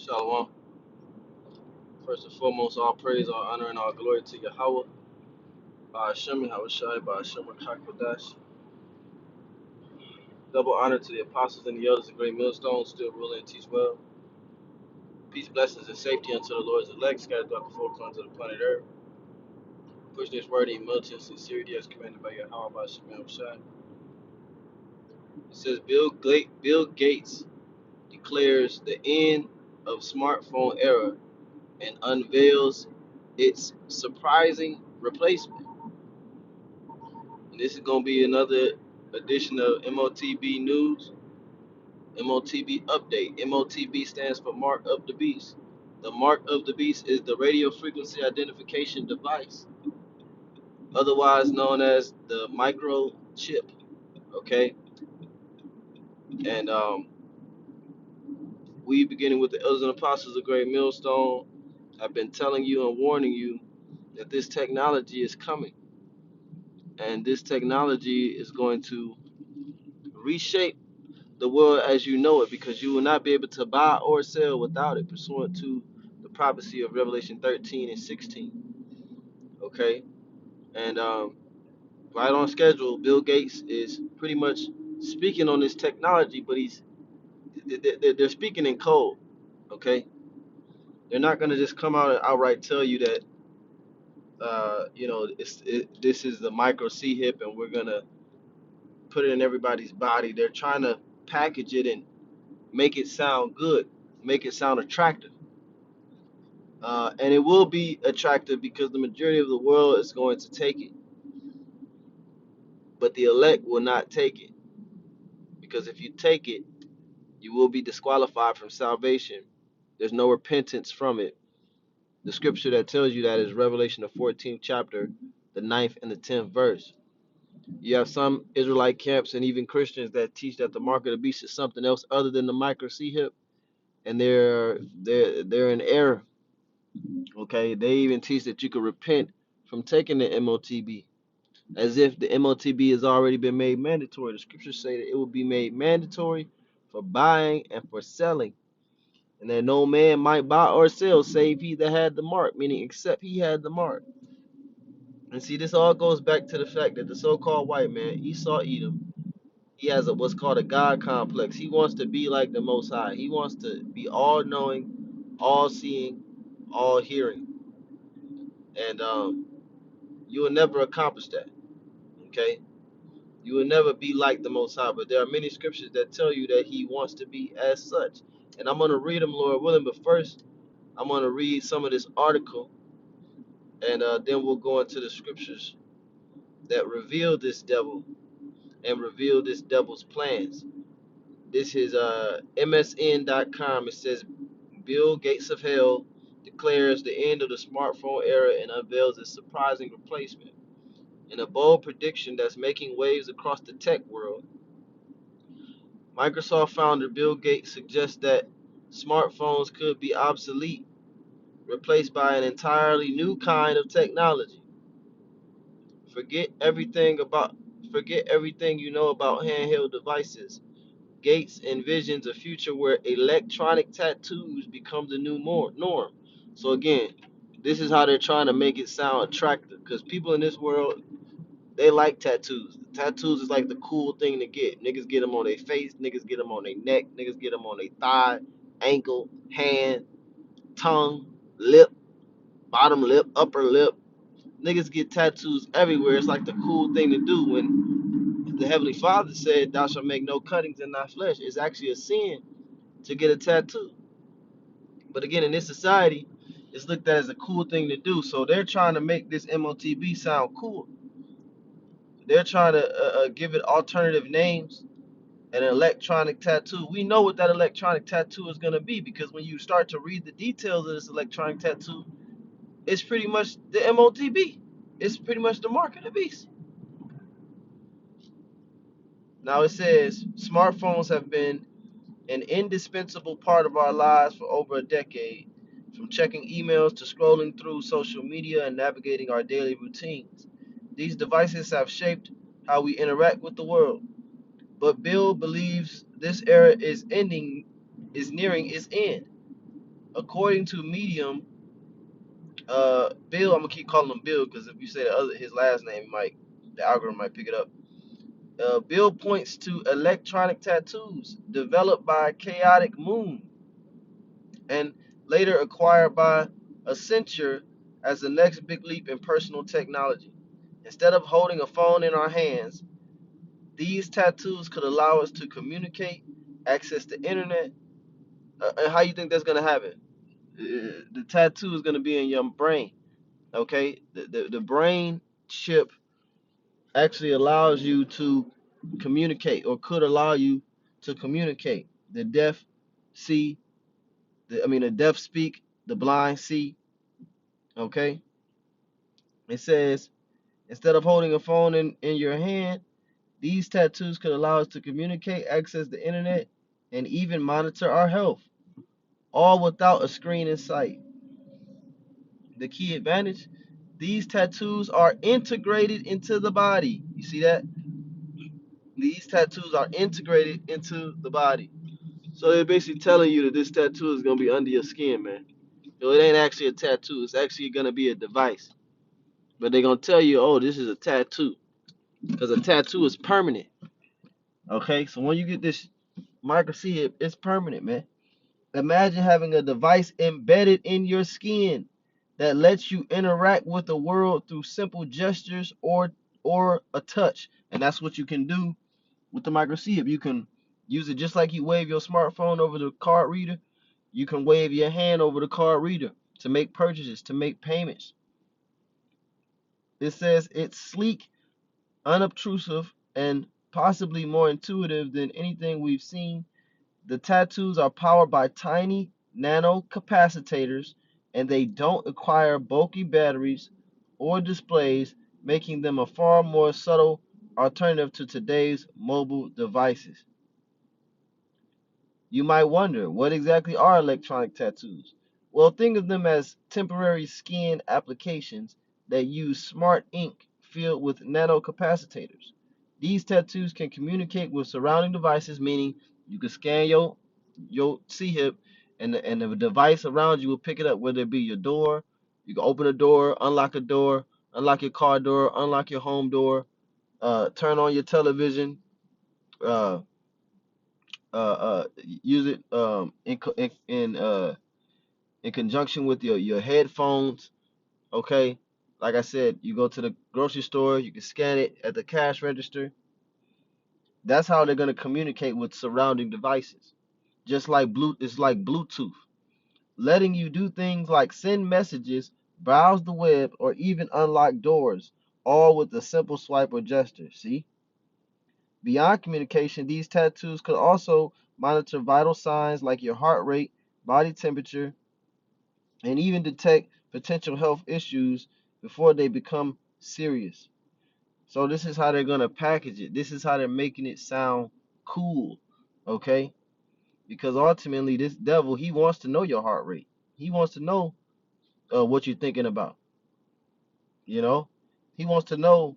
Shalom. First and foremost, all praise, all honor, and all glory to Yahweh. By Hashem, Yahushai, by Hashem, Kodash. Double honor to the apostles and the elders of Great Millstone, still ruling and teach well. Peace, blessings, and safety unto the Lord's elect, scattered throughout the four corners of the planet Earth. Push this word in humility and sincerity as commanded by Yahweh, by Hashem, Yahushai. It says, Bill Gates declares the end of smartphone era and unveils its surprising replacement. And this is going to be another edition of MOTB News, MOTB Update. MOTB stands for Mark of the Beast. The Mark of the Beast is the radio frequency identification device, otherwise known as the microchip. Okay, and we, beginning with the elders and apostles of Great Millstone, have been telling you and warning you that this technology is coming, and this technology is going to reshape the world as you know it, because you will not be able to buy or sell without it, pursuant to the prophecy of Revelation 13 and 16. Okay, and right on schedule, Bill Gates is pretty much speaking on this technology, but they're speaking in code. Okay, they're not gonna just come out and outright tell you that this is the micro C hip and we're gonna put it in everybody's body. They're trying to package it and make it sound good, make it sound attractive. And it will be attractive because the majority of the world is going to take it, but the elect will not take it, because if you take it, you will be disqualified from salvation. There's no repentance from it. The scripture that tells you that is Revelation the 14th chapter, the 9th and the 10th verse. You have some Israelite camps and even Christians that teach that the mark of the beast is something else other than the micro C hip, and they're in error. Okay, they even teach that you could repent from taking the MOTB, as if the MOTB has already been made mandatory. The scriptures say that it will be made mandatory for buying and for selling, and that no man might buy or sell save he that had the mark, meaning except he had the mark. And see, this all goes back to the fact that the so-called white man, Esau Edom, he has what's called a God complex. He wants to be like the Most High. He wants to be all-knowing, all-seeing, all-hearing, and you will never accomplish that. Okay. You will never be like the Most High, but there are many scriptures that tell you that He wants to be as such. And I'm going to read them, Lord willing, but first, I'm going to read some of this article, and then we'll go into the scriptures that reveal this devil and reveal this devil's plans. This is MSN.com. It says, Bill Gates of Hell declares the end of the smartphone era and unveils a surprising replacement. In a bold prediction that's making waves across the tech world, Microsoft founder Bill Gates suggests that smartphones could be obsolete, replaced by an entirely new kind of technology. Forget everything about Forget everything you know about handheld devices. Gates envisions a future where electronic tattoos become the new norm. So again, this is how they're trying to make it sound attractive, because people in this world, they like tattoos. Tattoos is like the cool thing to get. Niggas get them on their face, niggas get them on their neck, niggas get them on their thigh, ankle, hand, tongue, lip, bottom lip, upper lip. Niggas get tattoos everywhere. It's like the cool thing to do. When the Heavenly Father said, "Thou shalt make no cuttings in thy flesh," it's actually a sin to get a tattoo. But again, in this society, it's looked at as a cool thing to do. So they're trying to make this MOTB sound cool. They're trying to give it alternative names. An electronic tattoo. We know what that electronic tattoo is going to be, because when you start to read the details of this electronic tattoo, it's pretty much the MOTB. It's pretty much the mark of the beast. Now it says smartphones have been an indispensable part of our lives for over a decade, from checking emails to scrolling through social media and navigating our daily routines. These devices have shaped how we interact with the world. But Bill believes this era is nearing its end. According to Medium, Bill, I'm gonna keep calling him Bill because if you say his last name, the algorithm might pick it up. Bill points to electronic tattoos developed by Chaotic Moon and later acquired by Accenture as the next big leap in personal technology. Instead of holding a phone in our hands, these tattoos could allow us to communicate, access the internet. And how you think that's gonna happen? The tattoo is gonna be in your brain. Okay, the brain chip actually allows you to communicate, or could allow you to communicate. The deaf see, the deaf speak, the blind see. Okay, it says instead of holding a phone in your hand, these tattoos could allow us to communicate, access the internet, and even monitor our health, all without a screen in sight. The key advantage: these tattoos are integrated into the body. You see that? These tattoos are integrated into the body. So they're basically telling you that this tattoo is gonna be under your skin, man. It ain't actually a tattoo. It's actually gonna be a device. But they're gonna tell you, oh, this is a tattoo, because a tattoo is permanent. Okay, so when you get this microchip, it's permanent, man. Imagine having a device embedded in your skin that lets you interact with the world through simple gestures or a touch, and that's what you can do with the microchip. You can use it just like you wave your smartphone over the card reader. You can wave your hand over the card reader to make purchases, to make payments. It says it's sleek, unobtrusive, and possibly more intuitive than anything we've seen. The tattoos are powered by tiny nano capacitors, and they don't require bulky batteries or displays, making them a far more subtle alternative to today's mobile devices. You might wonder, what exactly are electronic tattoos? Well, think of them as temporary skin applications that use smart ink filled with nanocapacitors. These tattoos can communicate with surrounding devices, meaning you can scan your C-hip, and the device around you will pick it up, whether it be your door. You can open a door, unlock your car door, unlock your home door, turn on your television, uh, use it in conjunction with your headphones. Okay, like I said, you go to the grocery store, you can scan it at the cash register. That's how they're gonna communicate with surrounding devices. Just like it's like Bluetooth, letting you do things like send messages, browse the web, or even unlock doors, all with a simple swipe or gesture. See? Beyond communication, these tattoos could also monitor vital signs like your heart rate, body temperature, and even detect potential health issues before they become serious. So this is how they're gonna package it. This is how they're making it sound cool, okay? Because ultimately, this devil, he wants to know your heart rate. He wants to know what you're thinking about. You know, he wants to know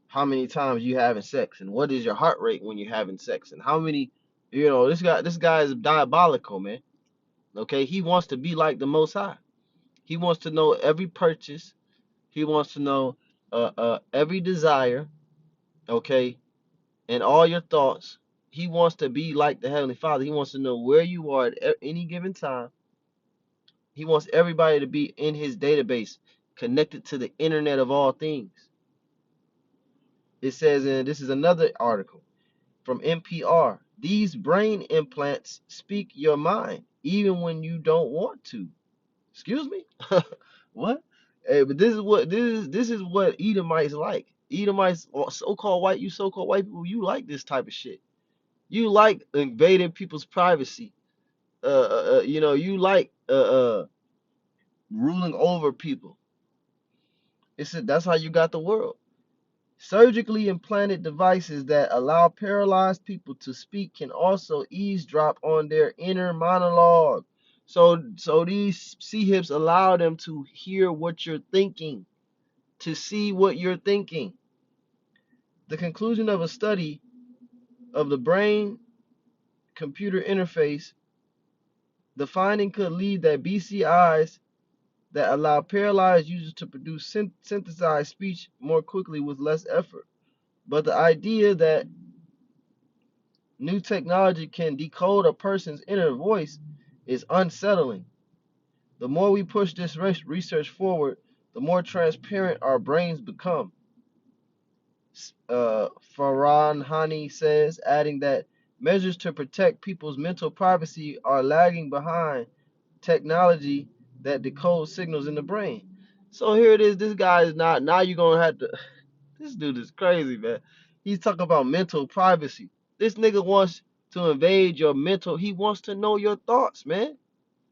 how many times you having sex and what is your heart rate when you're having sex and how many. This guy is diabolical, man. Okay, he wants to be like the Most High. He wants to know every purchase. He wants to know every desire. Okay, and all your thoughts. He wants to be like the Heavenly Father. He wants to know where you are at any given time. He wants everybody to be in his database, connected to the internet of all things. It says, and this is another article from NPR. These brain implants speak your mind, even when you don't want to. Excuse me? What? Hey, but this is what Edomites like. Edomites, or so-called white people, you like this type of shit. You like invading people's privacy. You like ruling over people. It said that's how you got the world. Surgically implanted devices that allow paralyzed people to speak can also eavesdrop on their inner monologue. So these C-hips allow them to hear what you're thinking, to see what you're thinking. The conclusion of a study of the brain computer interface The finding could lead that BCIs that allow paralyzed users to produce synthesized speech more quickly with less effort. But the idea that new technology can decode a person's inner voice is unsettling. The more we push this research forward, the more transparent our brains become. Farhan Hani says, adding that measures to protect people's mental privacy are lagging behind technology that decodes signals in the brain. So here it is. This guy is not. Now you're gonna have to. This dude is crazy, man. He's talking about mental privacy. This nigga wants to invade your mental. He wants to know your thoughts, man.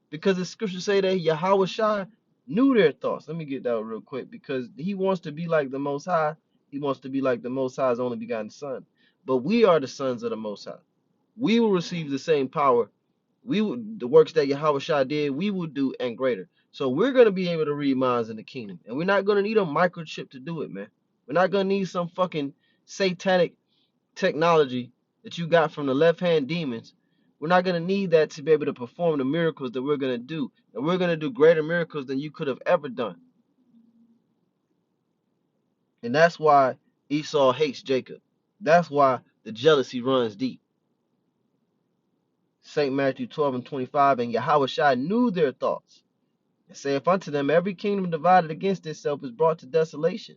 Because the scriptures say that Yahweh Shai knew their thoughts. Let me get that real quick. Because he wants to be like the Most High. He wants to be like the Most High's only begotten Son. But we are the sons of the Most High. We will receive the same power. The works that Yahweh Shai did, we will do and greater. So we're gonna be able to read minds in the kingdom, and we're not gonna need a microchip to do it, man. We're not gonna need some fucking satanic technology that you got from the left hand demons. We're not gonna need that to be able to perform the miracles that we're gonna do, and we're gonna do greater miracles than you could have ever done. And that's why Esau hates Jacob. That's why the jealousy runs deep. St. Matthew 12 and 25, and Yahweh Shai knew their thoughts, and saith unto them, every kingdom divided against itself is brought to desolation,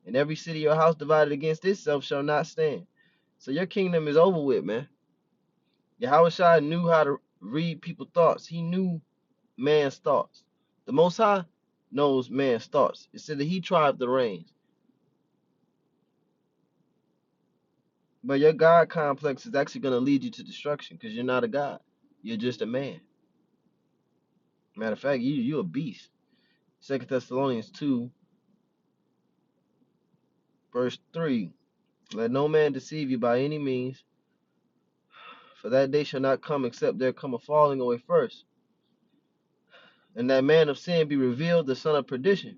and every city or house divided against itself shall not stand. So your kingdom is over with, man. Yahweh Shai knew how to read people's thoughts. He knew man's thoughts. The Most High knows man's thoughts. It said that he tried the reins. But your God complex is actually going to lead you to destruction because you're not a God. You're just a man. Matter of fact, you're a beast. 2 Thessalonians 2, verse 3. Let no man deceive you by any means, for that day shall not come except there come a falling away first, and that man of sin be revealed, the son of perdition,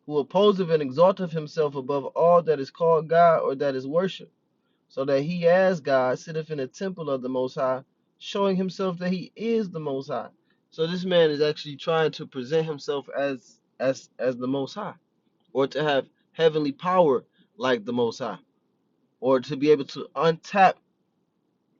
who opposeth and exalteth himself above all that is called God or that is worshipped, so that he as God sitteth in the temple of the Most High, showing himself that he is the Most High. So this man is actually trying to present himself as the Most High, or to have heavenly power like the Most High, or to be able to untap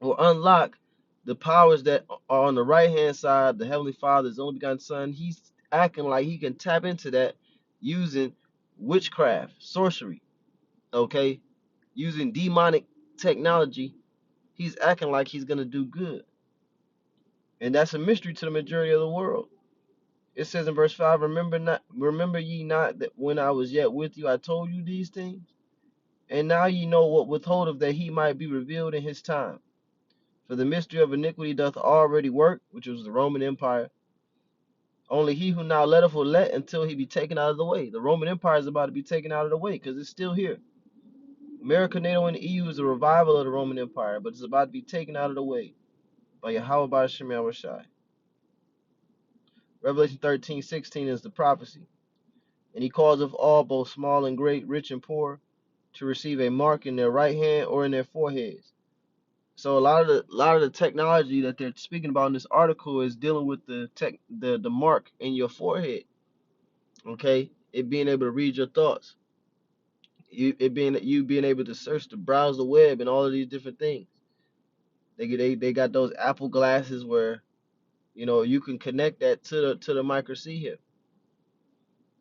or unlock the powers that are on the right hand side, the Heavenly Father's only begotten Son. He's acting like he can tap into that using witchcraft, sorcery, okay? Using demonic technology. He's acting like he's gonna do good. And that's a mystery to the majority of the world. It says in verse 5, remember ye not that when I was yet with you I told you these things? And now ye know what withholdeth that he might be revealed in his time. For the mystery of iniquity doth already work, which was the Roman Empire. Only he who now letteth will let until he be taken out of the way. The Roman Empire is about to be taken out of the way because it's still here. America, NATO, and the EU is a revival of the Roman Empire, but it's about to be taken out of the way by Yahweh Ba'ashem Yahushai. Revelation 13:16 is the prophecy. And he causeth all, both small and great, rich and poor, to receive a mark in their right hand or in their foreheads. So a lot of the technology that they're speaking about in this article is dealing with the mark in your forehead. Okay, it being able to read your thoughts, you being able to search, to browse the web, and all of these different things. They got those Apple glasses where you can connect that to the micro C here.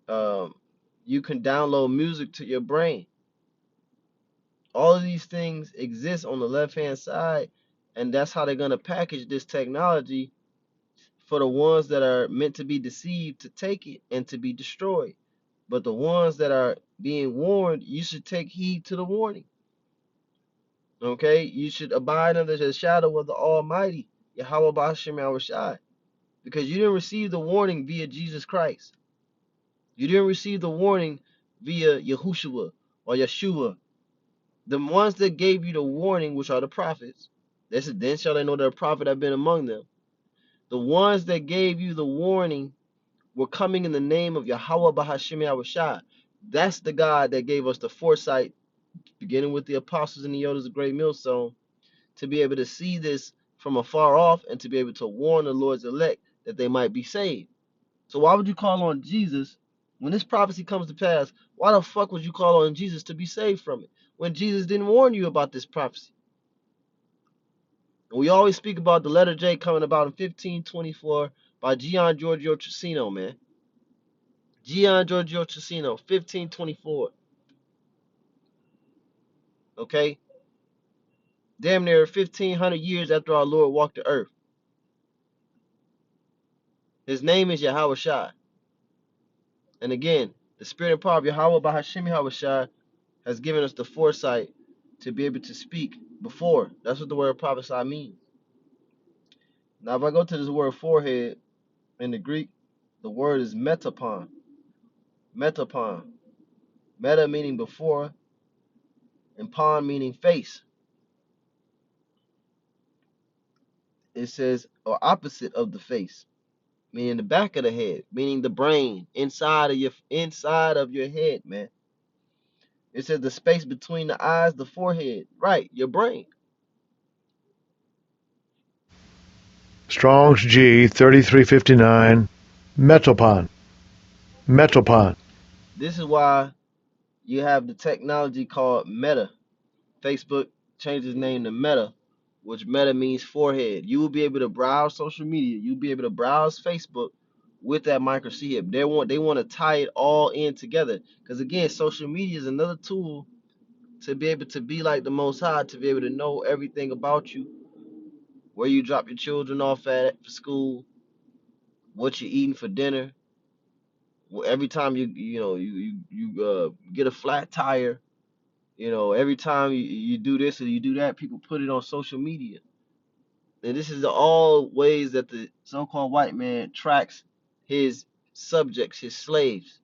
You can download music to your brain. All of these things exist on the left hand side, and that's how they're gonna package this technology for the ones that are meant to be deceived to take it and to be destroyed. But the ones that are being warned, you should take heed to the warning. Okay? You should abide under the shadow of the Almighty, Yahweh Ba'ashem Yahushai. Because you didn't receive the warning via Jesus Christ. You didn't receive the warning via Yahushua or Yeshua. The ones that gave you the warning, which are the prophets, then shall they know that a prophet have been among them. The ones that gave you the warning were coming in the name of Yahweh Bahashim Yahushua. That's the God that gave us the foresight, beginning with the apostles and the elders of Great Millstone, to be able to see this from afar off and to be able to warn the Lord's elect that they might be saved. So why would you call on Jesus when this prophecy comes to pass? Why the fuck would you call on Jesus to be saved from it when Jesus didn't warn you about this prophecy? And we always speak about the letter J coming about in 1524 by Gian Giorgio Trissino, man. Gian Giorgio Trissino, 1524. Okay? Damn near 1500 years after our Lord walked the earth. His name is Yahweh Shai. And again, the spirit and power of Yahweh Bahashim Yahweh Shai has given us the foresight to be able to speak before. That's what the word prophesy means. Now, if I go to this word forehead in the Greek, the word is metapon. Metapon. Meta meaning before, and pon meaning face. It says, or opposite of the face, meaning the back of the head, meaning the brain, inside of your head, man. It says the space between the eyes, the forehead, right, your brain. Strong's G 3359, Metopon. Metopon. This is why you have the technology called Meta. Facebook changed its name to Meta, which Meta means forehead. You will be able to browse social media. You'll be able to browse Facebook with that microchip. They want to tie it all in together. Because again, social media is another tool to be able to be like the Most High, to be able to know everything about you, where you drop your children off at for school, what you're eating for dinner. Every time you get a flat tire, every time you do this or you do that, people put it on social media. And this is all ways that the so-called white man tracks his subjects, his slaves.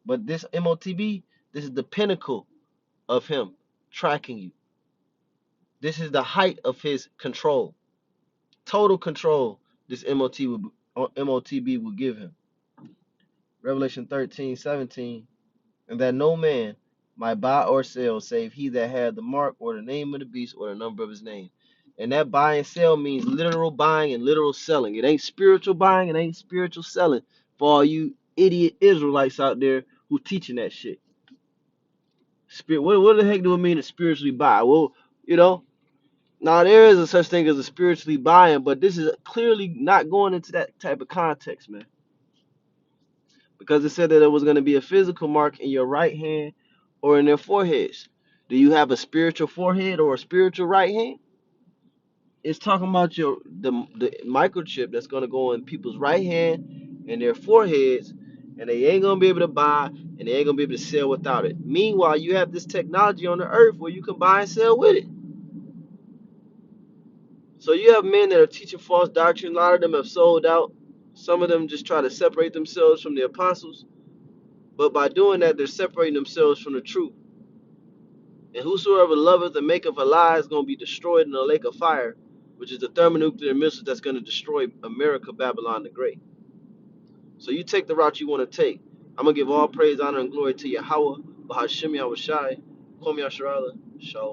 But this MOTB, this is the pinnacle of him tracking you. This is the height of his control. Total control this MOTB will give him. Revelation 13:17, and that no man might buy or sell save he that had the mark or the name of the beast or the number of his name. And that buy and sell means literal buying and literal selling. It ain't spiritual buying, it ain't spiritual selling for all you idiot Israelites out there who teaching that shit. What the heck do it mean to spiritually buy? Well, now there is a such thing as a spiritually buying, but this is clearly not going into that type of context, man. Because it said that there was going to be a physical mark in your right hand or in their foreheads. Do you have a spiritual forehead or a spiritual right hand? It's talking about the microchip that's going to go in people's right hand and their foreheads, and they ain't going to be able to buy and they ain't going to be able to sell without it. Meanwhile, you have this technology on the earth where you can buy and sell with it. So you have men that are teaching false doctrine. A lot of them have sold out. Some of them just try to separate themselves from the apostles. But by doing that, they're separating themselves from the truth. And whosoever loveth and maketh a lie is going to be destroyed in a lake of fire, which is the thermonuclear missile that's going to destroy America, Babylon the Great. So you take the route you want to take. I'm going to give all praise, honor, and glory to Yahweh, Bahashim Yahweh Shai, Kwam Yasharala, Shalom.